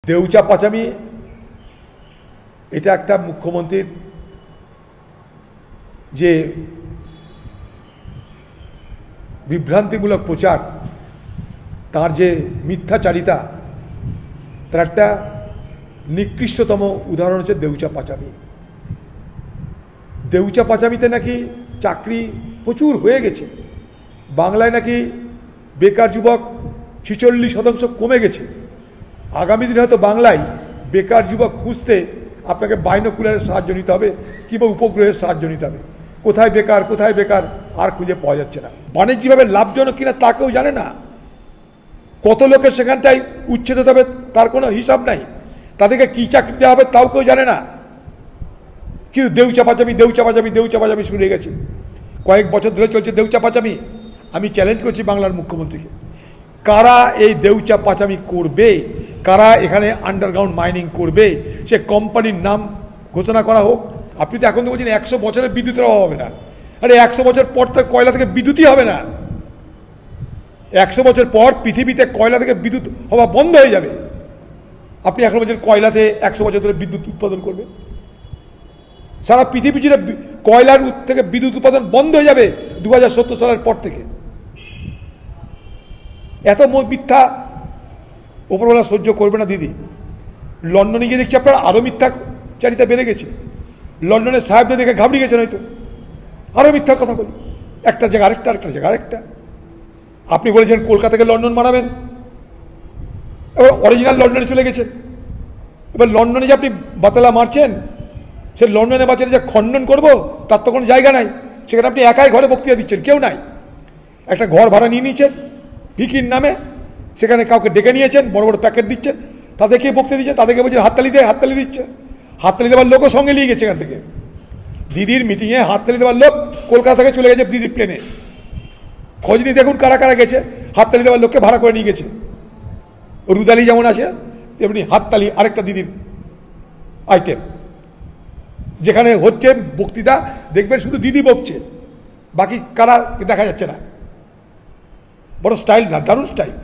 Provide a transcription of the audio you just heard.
দেউচা পাচামি এটা একটা মুখ্যমন্ত্রীর যে বিভ্রান্তিমূলক প্রচার, তার যে মিথ্যাচারিতা, তার একটা নিকৃষ্টতম উদাহরণ হচ্ছে দেউচা পাচামি। দেউচা পাচামিতে নাকি চাকরি প্রচুর হয়ে গেছে, বাংলায় নাকি বেকার যুবক 46% কমে গেছে। আগামী দিনে হয়তো বাংলায় বেকার যুবক খুঁজতে আপনাকে বাইনোকুলারের সাহায্য নিতে হবে কিংবা উপগ্রহের সাহায্য নিতে হবে। কোথায় বেকার আর খুঁজে পাওয়া যাচ্ছে না। বাণিজ্যিকভাবে লাভজনক কিনা তা কেউ জানে না। কত লোকের সেখানটায় উচ্ছেদ হতে হবে তার কোনো হিসাব নাই। তাদেরকে কী চাকরি দেওয়া হবে তাও কেউ জানে না। কিন্তু দেউচা পাচামি শুরু হয়ে গেছে। কয়েক বছর ধরে চলছে দেউচা পাচামি। আমি চ্যালেঞ্জ করছি বাংলার মুখ্যমন্ত্রীকে, কারা এই দেউচা পাচামি করবে, কারা এখানে আন্ডারগ্রাউন্ড মাইনিং করবে, সে কোম্পানির নাম ঘোষণা করা হোক। আপনি তো এখন তো বলছেন 100 বছরের বিদ্যুতের অভাব হবে না। আরে 100 বছর পর তো কয়লা থেকে বিদ্যুৎই হবে না। 100 বছর পর পৃথিবীতে কয়লা থেকে বিদ্যুৎ হওয়া বন্ধ হয়ে যাবে। আপনি এখন বলছেন কয়লাতে 100 বছর ধরে বিদ্যুৎ উৎপাদন করবে। সারা পৃথিবী জুড়ে কয়লার থেকে বিদ্যুৎ উৎপাদন বন্ধ হয়ে যাবে 2070 সালের পর থেকে। এত মিথ্যা ওপরওয়ালা সহ্য করবে না দিদি। লন্ডনে গিয়ে দেখছি আপনারা আরও মিথ্যাচারিতা বেড়ে গেছে। লন্ডনের সাহেবদের দেখে ঘাবড়ে গেছেন হয়তো, আরও মিথ্যা কথা বলি, একটা জায়গা আরেকটা আরেকটা। আপনি বলেছেন কলকাতাকে লন্ডন বানাবেন, এবার অরিজিনাল লন্ডনে চলে গেছেন। এবার লন্ডনে যে আপনি বাতালা মারছেন, সে লন্ডনে বাচ্চারা যে খণ্ডন করবো তার তো কোনো জায়গা নাই। সেখানে আপনি একাই ঘরে বক্তৃতা দিচ্ছেন, কেউ নাই। একটা ঘর ভাড়া নিয়ে নিয়েছেন ভিকির নামে, সেখানে কাউকে ডেকে নিয়েছেন, বড় বড় প্যাকেট দিচ্ছেন, তাদেরকে বক্তৃতা দিচ্ছেন, তাদেরকে বলছেন হাততালি দিচ্ছে। হাততালি দেওয়ার লোকও সঙ্গে নিয়ে গেছে। এখান থেকে দিদির মিটিংয়ে হাততালি দেওয়ার লোক কলকাতা থেকে চলে গেছে দিদির প্লেনে। খোঁজ নিয়ে দেখুন কারা কারা গেছে। হাততালি দেওয়ার লোককে ভাড়া করে নিয়ে গেছে। রুদালি যেমন আছে তেমনি হাততালি আরেকটা দিদির আইটেম। যেখানে হচ্ছে বক্তৃতা দেখবেন শুধু দিদি বকছে, বাকি কারা দেখা যাচ্ছে না। বড় স্টাইল না, দারুণ স্টাইল।